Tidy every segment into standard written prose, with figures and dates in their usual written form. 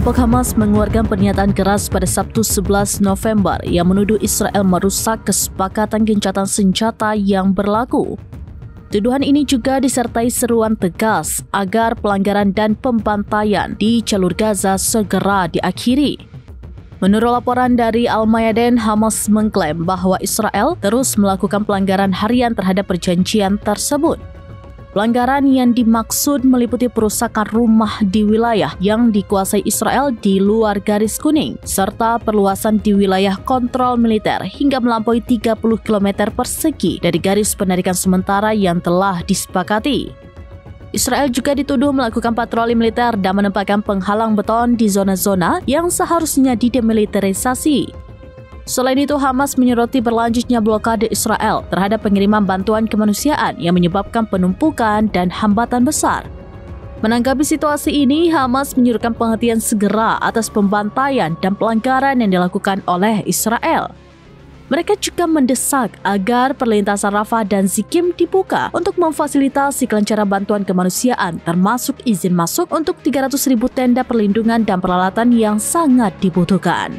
Kelompok Hamas mengeluarkan pernyataan keras pada Sabtu 11 November yang menuduh Israel merusak kesepakatan gencatan senjata yang berlaku. Tuduhan ini juga disertai seruan tegas agar pelanggaran dan pembantaian di jalur Gaza segera diakhiri. Menurut laporan dari Al-Mayadin, Hamas mengklaim bahwa Israel terus melakukan pelanggaran harian terhadap perjanjian tersebut. Pelanggaran yang dimaksud meliputi perusakan rumah di wilayah yang dikuasai Israel di luar garis kuning, serta perluasan di wilayah kontrol militer hingga melampaui 30 km persegi dari garis penarikan sementara yang telah disepakati. Israel juga dituduh melakukan patroli militer dan menempatkan penghalang beton di zona-zona yang seharusnya didemilitarisasi. Selain itu, Hamas menyoroti berlanjutnya blokade Israel terhadap pengiriman bantuan kemanusiaan yang menyebabkan penumpukan dan hambatan besar. Menanggapi situasi ini, Hamas menyuruhkan penghentian segera atas pembantaian dan pelanggaran yang dilakukan oleh Israel. Mereka juga mendesak agar perlintasan Rafah dan Zikim dibuka untuk memfasilitasi kelancaran bantuan kemanusiaan, termasuk izin masuk untuk 300.000 tenda perlindungan dan peralatan yang sangat dibutuhkan.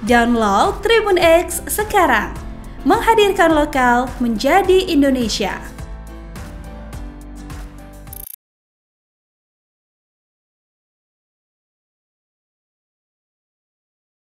Download Tribun X sekarang, menghadirkan lokal menjadi Indonesia.